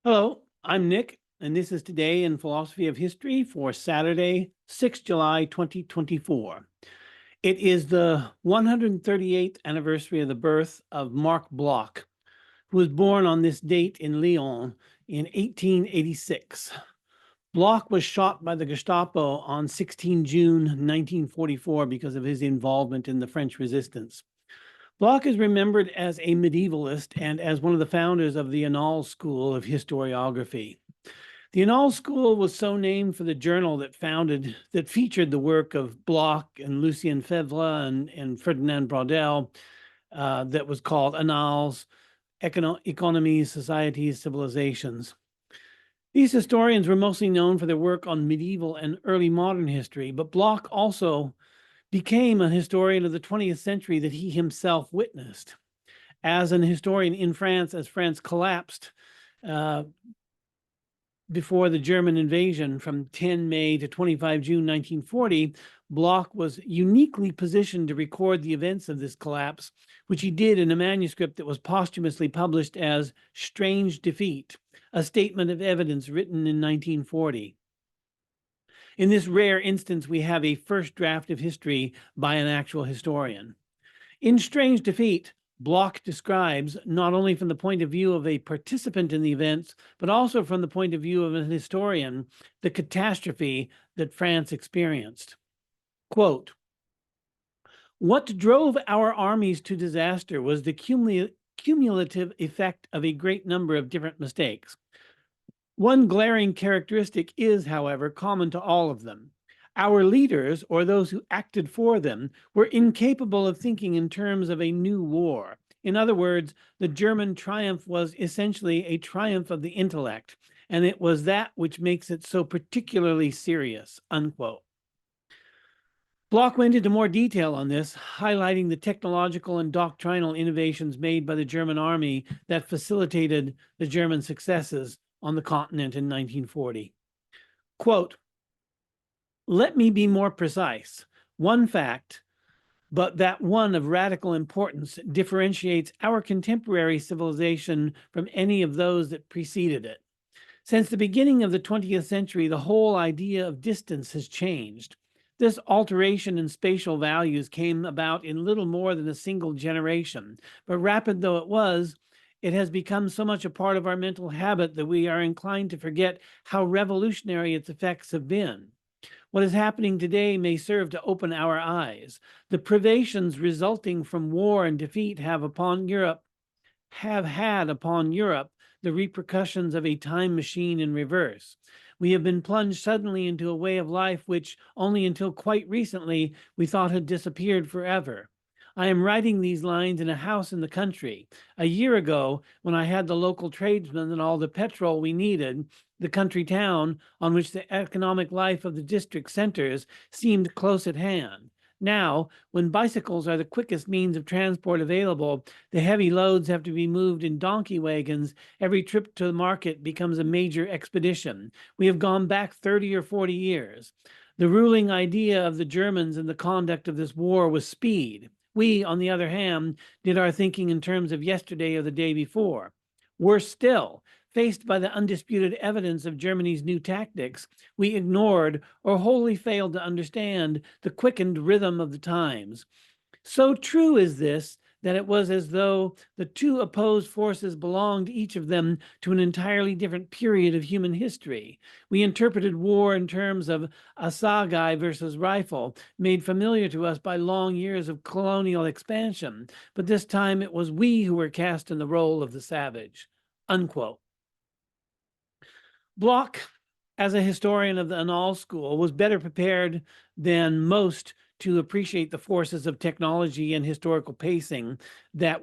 Hello, I'm Nick, and this is Today in Philosophy of History for Saturday, 6 July 2024. It is the 138th anniversary of the birth of Marc Bloch, who was born on this date in Lyon in 1886. Bloch was shot by the Gestapo on 16 June 1944 because of his involvement in the French resistance. Bloch is remembered as a medievalist and as one of the founders of the Annales school of historiography. The Annales school was so named for the journal that featured the work of Bloch and Lucien Febvre and Fernand Braudel, that was called Annales, Economies, Societies, Civilizations. These historians were mostly known for their work on medieval and early modern history, but Bloch also became a historian of the 20th century that he himself witnessed. As an historian in France, as France collapsed before the German invasion from 10 May to 25 June 1940, Bloch was uniquely positioned to record the events of this collapse, which he did in a manuscript that was posthumously published as Strange Defeat, a statement of evidence written in 1940. In this rare instance, we have a first draft of history by an actual historian. In Strange Defeat, Bloch describes, not only from the point of view of a participant in the events, but also from the point of view of an historian, the catastrophe that France experienced. Quote, "What drove our armies to disaster was the cumulative effect of a great number of different mistakes. One glaring characteristic is, however, common to all of them. Our leaders, or those who acted for them, were incapable of thinking in terms of a new war. In other words, the German triumph was essentially a triumph of the intellect, and it was that which makes it so particularly serious," unquote. Bloch went into more detail on this, highlighting the technological and doctrinal innovations made by the German army that facilitated the German successes on the continent in 1940. Quote, "Let me be more precise. One fact, but that one of radical importance, differentiates our contemporary civilization from any of those that preceded it. Since the beginning of the 20th century, the whole idea of distance has changed. This alteration in spatial values came about in little more than a single generation, but rapid though it was, it has become so much a part of our mental habit that we are inclined to forget how revolutionary its effects have been. What is happening today may serve to open our eyes. The privations resulting from war and defeat have had upon Europe the repercussions of a time machine in reverse. We have been plunged suddenly into a way of life which, only until quite recently, we thought had disappeared forever. I am writing these lines in a house in the country. A year ago, when I had the local tradesmen and all the petrol we needed, the country town on which the economic life of the district centers seemed close at hand. Now, when bicycles are the quickest means of transport available, the heavy loads have to be moved in donkey wagons. Every trip to the market becomes a major expedition. We have gone back 30 or 40 years. The ruling idea of the Germans in the conduct of this war was speed. We, on the other hand, did our thinking in terms of yesterday or the day before. Worse still, faced by the undisputed evidence of Germany's new tactics, we ignored or wholly failed to understand the quickened rhythm of the times. So true is this that it was as though the two opposed forces belonged, each of them, to an entirely different period of human history. We interpreted war in terms of assegai versus rifle, made familiar to us by long years of colonial expansion, but this time it was we who were cast in the role of the savage," unquote. Bloch, as a historian of the Annales school, was better prepared than most to appreciate the forces of technology and historical pacing that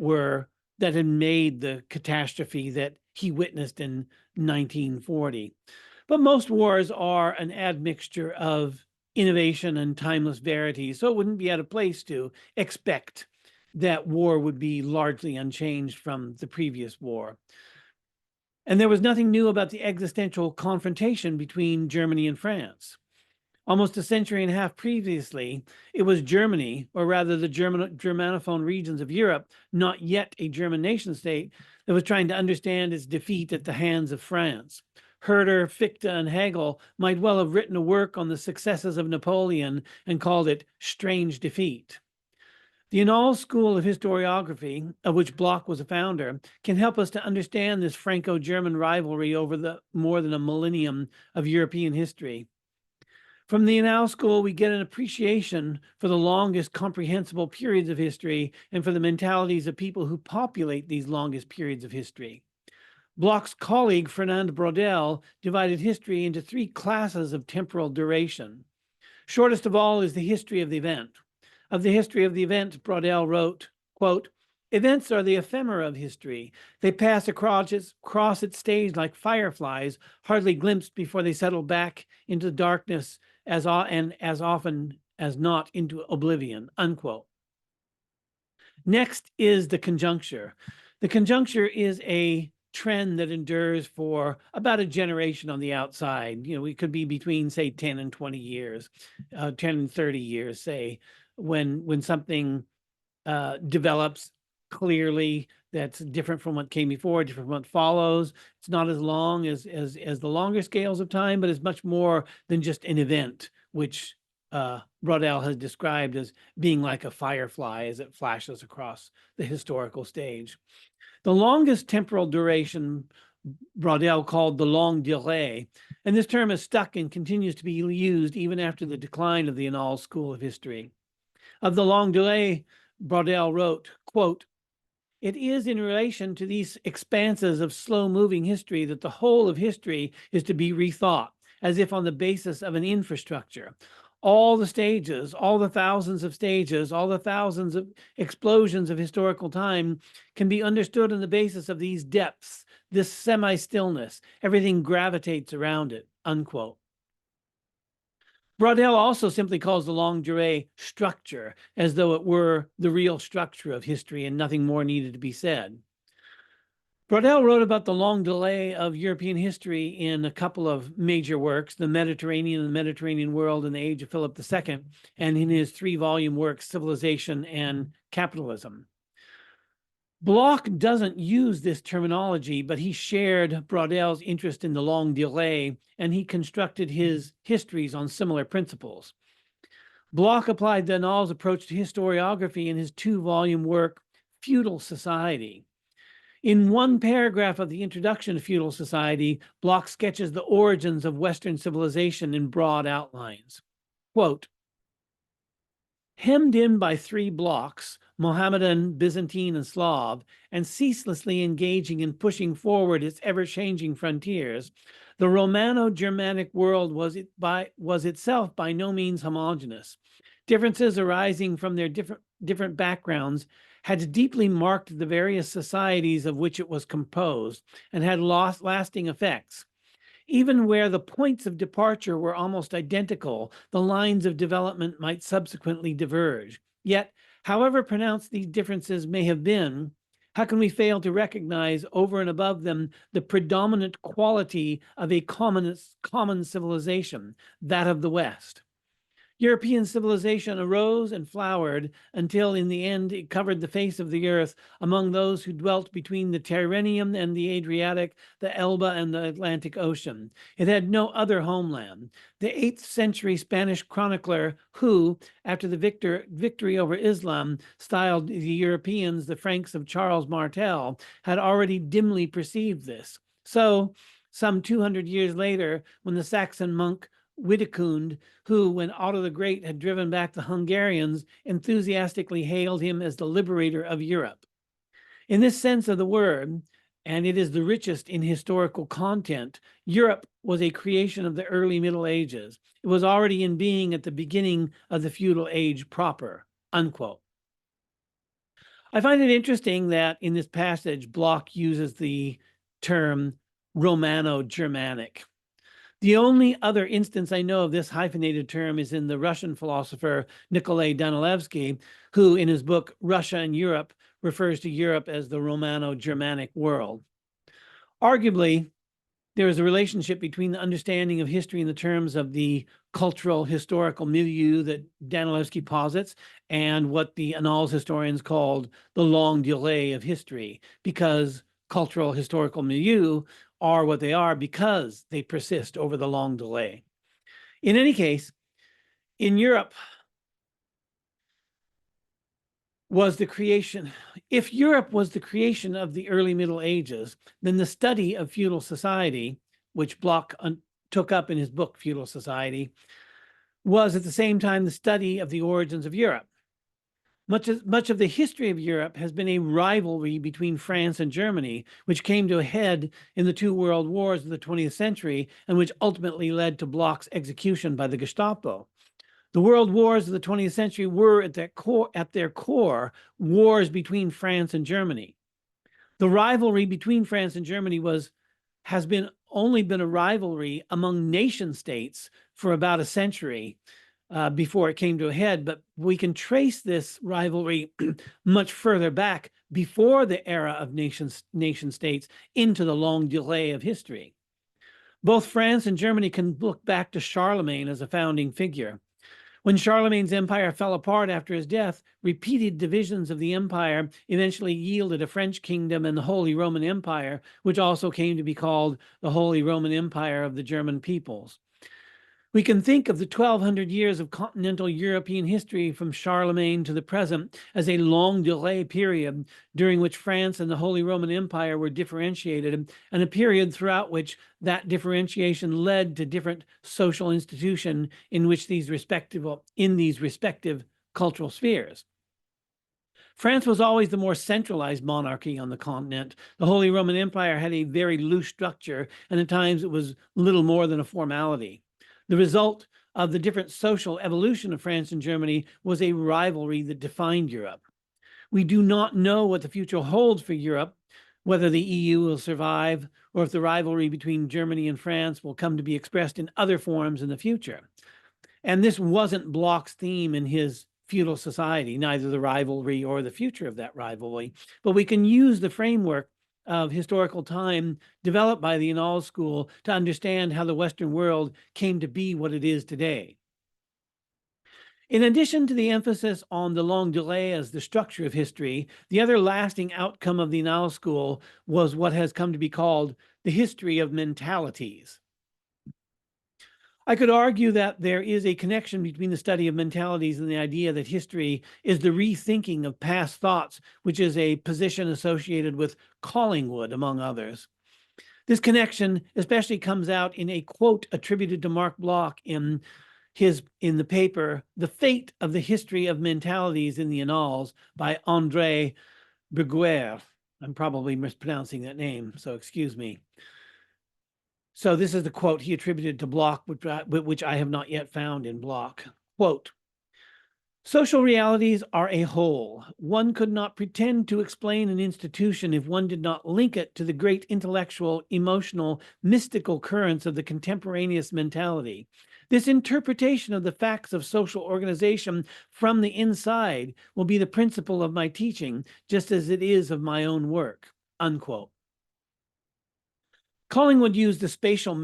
had made the catastrophe that he witnessed in 1940. But most wars are an admixture of innovation and timeless verity, so it wouldn't be out of place to expect that war would be largely unchanged from the previous war. And there was nothing new about the existential confrontation between Germany and France. Almost a century and a half previously, it was Germany, or rather the Germanophone regions of Europe, not yet a German nation state, that was trying to understand its defeat at the hands of France. Herder, Fichte, and Hegel might well have written a work on the successes of Napoleon and called it Strange Defeat. The Annales school of historiography, of which Bloch was a founder, can help us to understand this Franco-German rivalry over the more than a millennium of European history. From the Annales school, we get an appreciation for the longest comprehensible periods of history and for the mentalities of people who populate these longest periods of history. Bloch's colleague, Fernand Braudel, divided history into three classes of temporal duration. Shortest of all is the history of the event. Of the history of the event, Braudel wrote, quote, "Events are the ephemera of history. They pass across its stage like fireflies, hardly glimpsed before they settle back into darkness as often as not into oblivion," unquote. Next is the conjuncture. The conjuncture is a trend that endures for about a generation on the outside. It could be between, say, 10 and 20 years, 10 and 30 years, say, when something develops clearly that's different from what came before, different from what follows. It's not as long as the longer scales of time, but it's much more than just an event, which Braudel has described as being like a firefly as it flashes across the historical stage. The longest temporal duration Braudel called the longue durée, and this term is stuck and continues to be used even after the decline of the Annales school of history. Of the longue durée, Braudel wrote, quote, "It is in relation to these expanses of slow-moving history that the whole of history is to be rethought, as if on the basis of an infrastructure. All the stages, all the thousands of stages, all the thousands of explosions of historical time can be understood on the basis of these depths, this semi-stillness. Everything gravitates around it," unquote. Braudel also simply calls the longue durée structure, as though it were the real structure of history and nothing more needed to be said. Braudel wrote about the longue durée of European history in a couple of major works, The Mediterranean and the Mediterranean World in the Age of Philip II, and in his 3-volume work, Civilization and Capitalism. Bloch doesn't use this terminology, but he shared Braudel's interest in the longue durée, and he constructed his histories on similar principles. Bloch applied the Annales approach to historiography in his 2-volume work, Feudal Society. In one paragraph of the introduction to Feudal Society, Bloch sketches the origins of Western civilization in broad outlines. Quote, "Hemmed in by 3 blocks, Mohammedan, Byzantine, and Slav, and ceaselessly engaging in pushing forward its ever-changing frontiers, the Romano-Germanic world was itself by no means homogeneous. Differences arising from their different backgrounds had deeply marked the various societies of which it was composed and had lasting effects. Even where the points of departure were almost identical, the lines of development might subsequently diverge. Yet, however pronounced these differences may have been, how can we fail to recognize over and above them the predominant quality of a common civilization, that of the West? European civilization arose and flowered until in the end it covered the face of the earth among those who dwelt between the Tyrrhenian and the Adriatic, the Elbe and the Atlantic Ocean. It had no other homeland. The 8th century Spanish chronicler who, after the victory over Islam, styled the Europeans the Franks of Charles Martel, had already dimly perceived this. So, some 200 years later, when the Saxon monk Wittekund, who, when Otto the Great had driven back the Hungarians, enthusiastically hailed him as the liberator of Europe. In this sense of the word, and it is the richest in historical content, Europe was a creation of the early Middle Ages. It was already in being at the beginning of the feudal age proper," unquote. I find it interesting that in this passage, Bloch uses the term Romano-Germanic. The only other instance I know of this hyphenated term is in the Russian philosopher Nikolai Danilevsky, who in his book Russia and Europe refers to Europe as the Romano-Germanic world. Arguably, there is a relationship between the understanding of history in the terms of the cultural historical milieu that Danilevsky posits and what the Annales historians called the longue durée of history, because cultural historical milieu are what they are because they persist over the long delay. In any case, in Europe was the creation, if Europe was the creation of the early Middle Ages, then the study of feudal society, which Bloch took up in his book, Feudal Society, was at the same time the study of the origins of Europe. Much of the history of Europe has been a rivalry between France and Germany, which came to a head in the two world wars of the 20th century and which ultimately led to Bloch's execution by the Gestapo. The world wars of the 20th century were at their core wars between France and Germany. The rivalry between France and Germany has only been a rivalry among nation states for about a century before it came to a head, but we can trace this rivalry much further back before the era of nation states into the long delay of history. Both France and Germany can look back to Charlemagne as a founding figure. When Charlemagne's empire fell apart after his death, repeated divisions of the empire eventually yielded a French kingdom and the Holy Roman Empire, which also came to be called the Holy Roman Empire of the German peoples. We can think of the 1,200 years of continental European history from Charlemagne to the present as a long delay period during which France and the Holy Roman Empire were differentiated, and a period throughout which that differentiation led to different social institutions in these respective cultural spheres. France was always the more centralized monarchy on the continent. The Holy Roman Empire had a very loose structure, and at times it was little more than a formality. The result of the different social evolution of France and Germany was a rivalry that defined Europe. We do not know what the future holds for Europe, whether the EU will survive, or if the rivalry between Germany and France will come to be expressed in other forms in the future. And this wasn't Bloch's theme in his Feudal Society, neither the rivalry or the future of that rivalry, but we can use the framework of historical time developed by the Annales school to understand how the Western world came to be what it is today. In addition to the emphasis on the long delay as the structure of history, the other lasting outcome of the Annales school was what has come to be called the history of mentalities. I could argue that there is a connection between the study of mentalities and the idea that history is the rethinking of past thoughts, which is a position associated with Collingwood, among others. This connection especially comes out in a quote attributed to Marc Bloch in the paper, The Fate of the History of Mentalities in the Annales by André Febvre. I'm probably mispronouncing that name, so excuse me. So this is the quote he attributed to Bloch, which I have not yet found in Bloch. Quote, "Social realities are a whole. One could not pretend to explain an institution if one did not link it to the great intellectual, emotional, mystical currents of the contemporaneous mentality. This interpretation of the facts of social organization from the inside will be the principle of my teaching, just as it is of my own work." Unquote. Collingwood used the spatial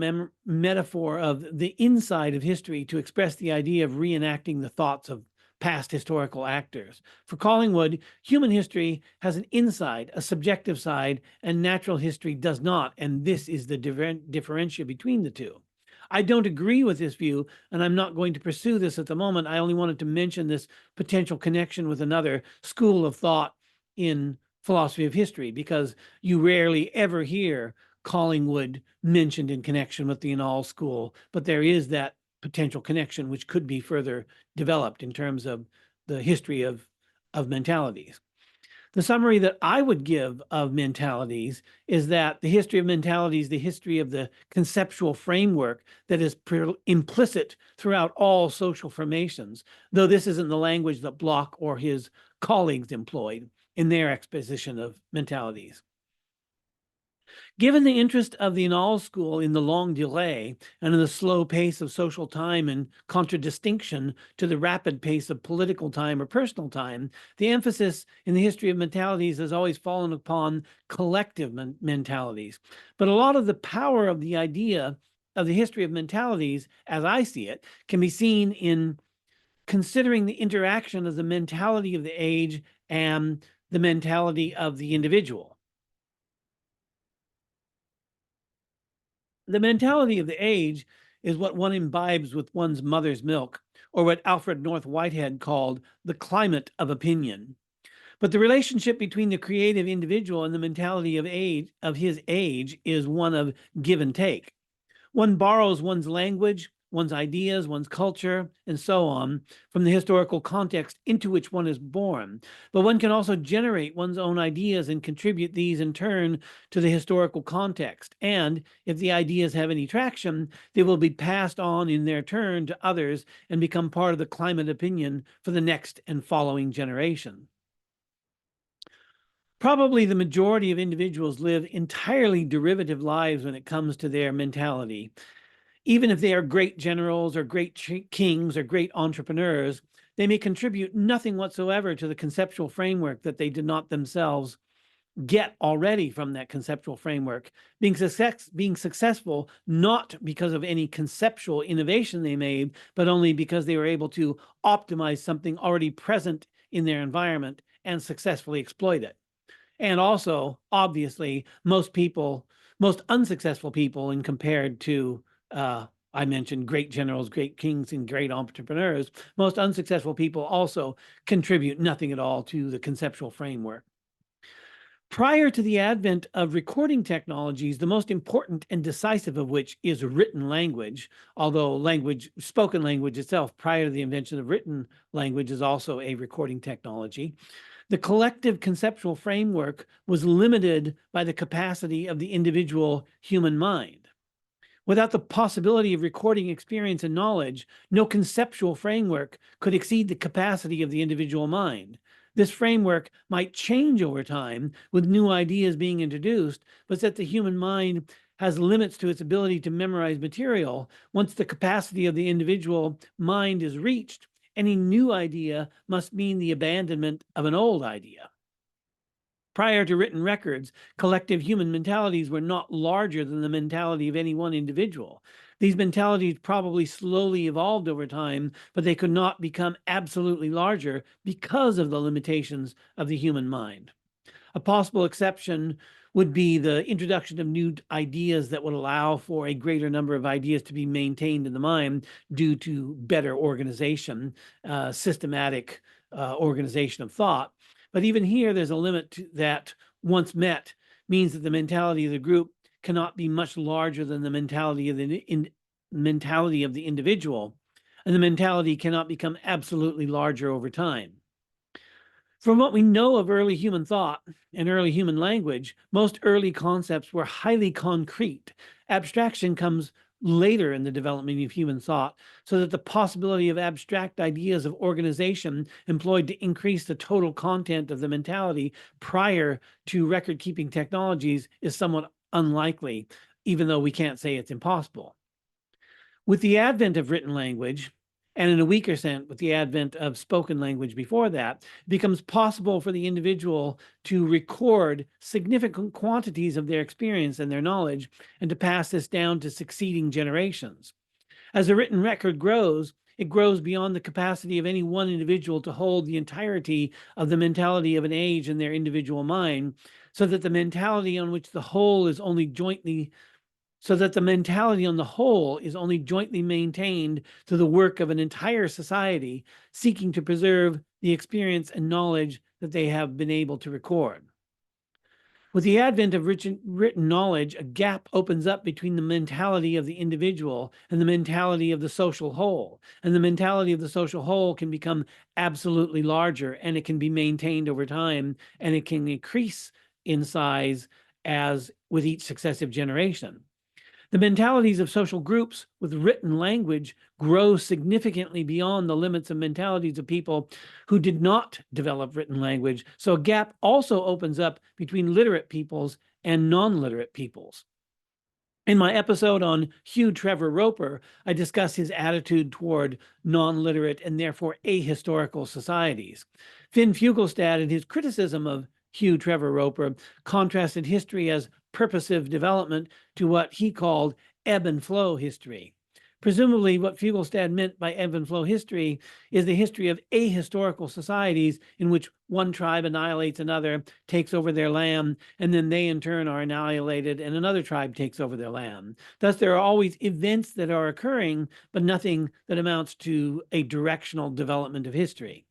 metaphor of the inside of history to express the idea of reenacting the thoughts of past historical actors. For Collingwood, human history has an inside, a subjective side, and natural history does not, and this is the differential between the two. I don't agree with this view, and I'm not going to pursue this at the moment. I only wanted to mention this potential connection with another school of thought in philosophy of history, because you rarely ever hear Collingwood mentioned in connection with the Annales school, but there is that potential connection which could be further developed in terms of the history of mentalities. The summary that I would give of mentalities is that the history of mentalities, the history of the conceptual framework that is implicit throughout all social formations, though this isn't the language that Bloch or his colleagues employed in their exposition of mentalities. Given the interest of the Annales school in the long delay and in the slow pace of social time in contradistinction to the rapid pace of political time or personal time, the emphasis in the history of mentalities has always fallen upon collective mentalities. But a lot of the power of the idea of the history of mentalities, as I see it, can be seen in considering the interaction of the mentality of the age and the mentality of the individual. The mentality of the age is what one imbibes with one's mother's milk, or what Alfred North Whitehead called the climate of opinion. But the relationship between the creative individual and the mentality of his age is one of give and take. One borrows one's language, one's ideas, one's culture, and so on from the historical context into which one is born. But one can also generate one's own ideas and contribute these in turn to the historical context. And if the ideas have any traction, they will be passed on in their turn to others and become part of the climate opinion for the next and following generation. Probably the majority of individuals live entirely derivative lives when it comes to their mentality. Even if they are great generals or great kings or great entrepreneurs, they may contribute nothing whatsoever to the conceptual framework that they did not themselves get already from that conceptual framework, being successful not because of any conceptual innovation they made, but only because they were able to optimize something already present in their environment and successfully exploit it. And also, obviously, most unsuccessful people, and compared to, I mentioned great generals, great kings, and great entrepreneurs, most unsuccessful people also contribute nothing at all to the conceptual framework. Prior to the advent of recording technologies, the most important and decisive of which is written language, although spoken language itself, prior to the invention of written language, is also a recording technology. The collective conceptual framework was limited by the capacity of the individual human mind. Without the possibility of recording experience and knowledge, no conceptual framework could exceed the capacity of the individual mind. This framework might change over time with new ideas being introduced, but that the human mind has limits to its ability to memorize material. Once the capacity of the individual mind is reached, any new idea must mean the abandonment of an old idea. Prior to written records, collective human mentalities were not larger than the mentality of any one individual. These mentalities probably slowly evolved over time, but they could not become absolutely larger because of the limitations of the human mind. A possible exception would be the introduction of new ideas that would allow for a greater number of ideas to be maintained in the mind due to better organization, systematic organization of thought. But even here, there's a limit that, once met, means that the mentality of the group cannot be much larger than the mentality of the individual, and the mentality cannot become absolutely larger over time. From what we know of early human thought and early human language, most early concepts were highly concrete. Abstraction comes later in the development of human thought, so that the possibility of abstract ideas of organization employed to increase the total content of the mentality prior to record-keeping technologies is somewhat unlikely, even though we can't say it's impossible. With the advent of written language, and in a weaker sense, with the advent of spoken language before that, it becomes possible for the individual to record significant quantities of their experience and their knowledge, and to pass this down to succeeding generations. As a written record grows, it grows beyond the capacity of any one individual to hold the entirety of the mentality of an age in their individual mind, so that the mentality on which the whole is only jointly maintained through the work of an entire society seeking to preserve the experience and knowledge that they have been able to record. With the advent of written knowledge, a gap opens up between the mentality of the individual and the mentality of the social whole. And the mentality of the social whole can become absolutely larger, and it can be maintained over time, and it can increase in size as with each successive generation. The mentalities of social groups with written language grow significantly beyond the limits of mentalities of people who did not develop written language. So a gap also opens up between literate peoples and non-literate peoples. In my episode on Hugh Trevor Roper, I discuss his attitude toward non-literate and therefore ahistorical societies. Finn Fugelstad, in his criticism of Hugh Trevor Roper, contrasted history as purposive development to what he called ebb and flow history. Presumably, what Fugelstad meant by ebb and flow history is the history of ahistorical societies in which one tribe annihilates another, takes over their land, and then they in turn are annihilated and another tribe takes over their land. Thus, there are always events that are occurring, but nothing that amounts to a directional development of history.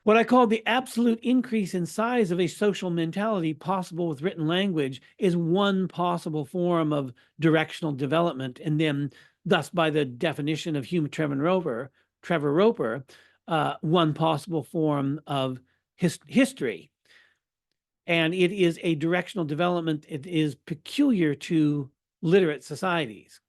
What I call the absolute increase in size of a social mentality possible with written language is one possible form of directional development, and then, thus, by the definition of Trevor Roper, one possible form of history. And it is a directional development. It is peculiar to literate societies.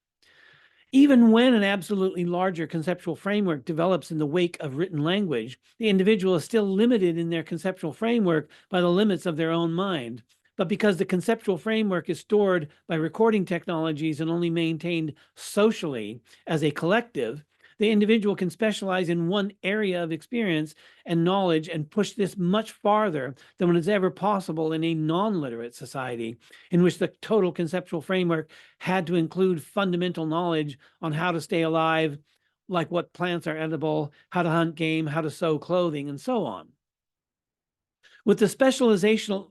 Even when an absolutely larger conceptual framework develops in the wake of written language, the individual is still limited in their conceptual framework by the limits of their own mind. But because the conceptual framework is stored by recording technologies and only maintained socially as a collective, the individual can specialize in one area of experience and knowledge and push this much farther than what is ever possible in a non-literate society, in which the total conceptual framework had to include fundamental knowledge on how to stay alive, like what plants are edible, how to hunt game, how to sew clothing, and so on. With the specialization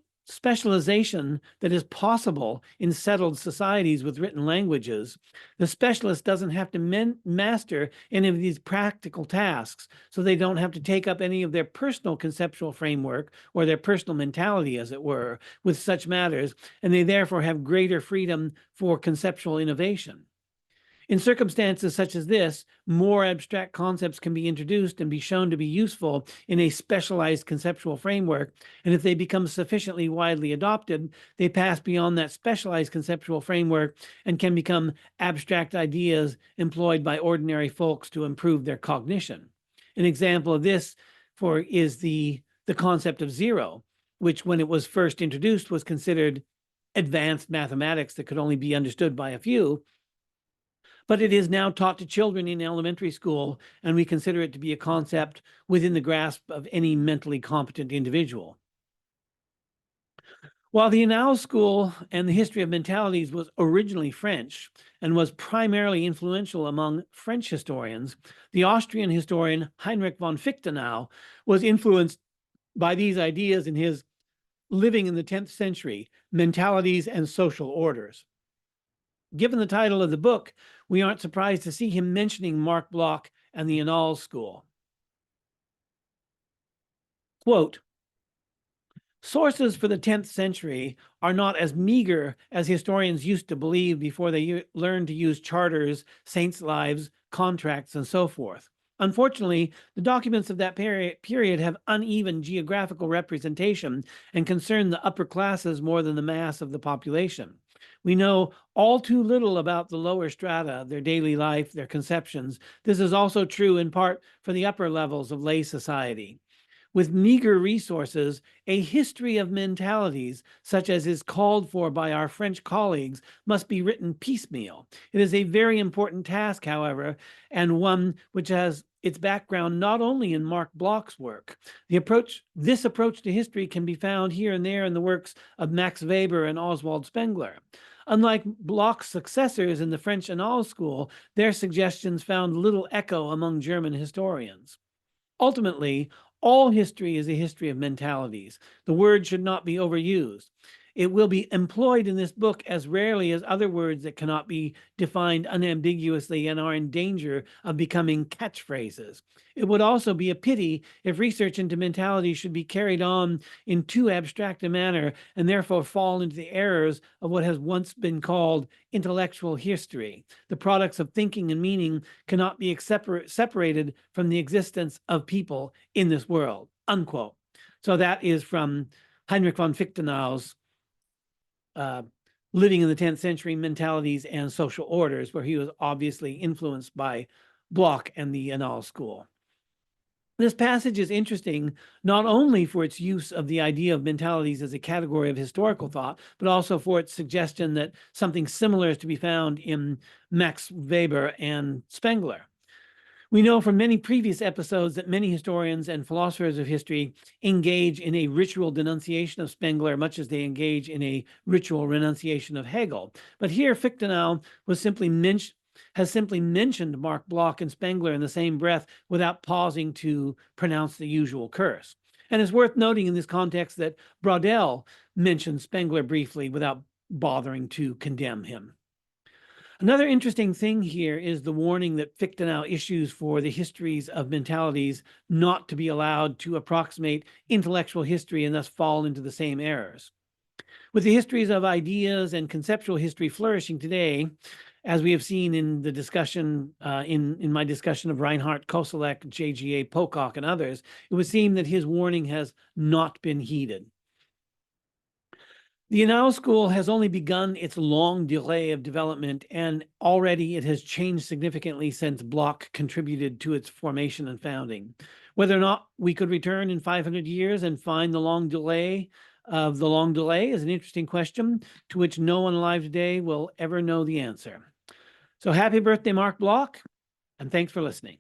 that is possible in settled societies with written languages, the specialist doesn't have to master any of these practical tasks, so they don't have to take up any of their personal conceptual framework or their personal mentality, as it were, with such matters, and they therefore have greater freedom for conceptual innovation. In circumstances such as this, more abstract concepts can be introduced and be shown to be useful in a specialized conceptual framework, and if they become sufficiently widely adopted, they pass beyond that specialized conceptual framework and can become abstract ideas employed by ordinary folks to improve their cognition. An example of this is the concept of zero, which when it was first introduced was considered advanced mathematics that could only be understood by a few. But it is now taught to children in elementary school, and we consider it to be a concept within the grasp of any mentally competent individual. While the Annales school and the history of mentalities was originally French and was primarily influential among French historians, the Austrian historian Heinrich von Fichtenau was influenced by these ideas in his Living in the 10th Century, Mentalities and Social Orders. Given the title of the book, we aren't surprised to see him mentioning Marc Bloch and the Annales school. Quote, sources for the 10th century are not as meager as historians used to believe before they learned to use charters, saints' lives, contracts, and so forth. Unfortunately, the documents of that period have uneven geographical representation and concern the upper classes more than the mass of the population. We know all too little about the lower strata, their daily life, their conceptions. This is also true in part for the upper levels of lay society. With meager resources, a history of mentalities, such as is called for by our French colleagues, must be written piecemeal. It is a very important task, however, and one which has its background not only in Marc Bloch's work. This approach to history can be found here and there in the works of Max Weber and Oswald Spengler. Unlike Bloch's successors in the French Annales school, their suggestions found little echo among German historians. Ultimately, all history is a history of mentalities. The word should not be overused. It will be employed in this book as rarely as other words that cannot be defined unambiguously and are in danger of becoming catchphrases. It would also be a pity if research into mentality should be carried on in too abstract a manner and therefore fall into the errors of what has once been called intellectual history. The products of thinking and meaning cannot be separated from the existence of people in this world, unquote. So that is from Heinrich von Fichtenau's Living in the 10th Century, Mentalities and Social Orders, where he was obviously influenced by Bloch and the Annales school. This passage is interesting not only for its use of the idea of mentalities as a category of historical thought, but also for its suggestion that something similar is to be found in Max Weber and Spengler. We know from many previous episodes that many historians and philosophers of history engage in a ritual denunciation of Spengler, much as they engage in a ritual renunciation of Hegel. But here, Fichtenau was simply has simply mentioned Marc Bloch and Spengler in the same breath without pausing to pronounce the usual curse. And it's worth noting in this context that Braudel mentioned Spengler briefly without bothering to condemn him. Another interesting thing here is the warning that Fichte now issues for the histories of mentalities not to be allowed to approximate intellectual history and thus fall into the same errors. With the histories of ideas and conceptual history flourishing today, as we have seen in the discussion, in my discussion of Reinhard Koselleck, J.G.A. Pocock, and others, it would seem that his warning has not been heeded. The Annales school has only begun its longue durée of development, and already it has changed significantly since Bloch contributed to its formation and founding. Whether or not we could return in 500 years and find the longue durée of the longue durée is an interesting question to which no one alive today will ever know the answer. So happy birthday, Marc Bloch, and thanks for listening.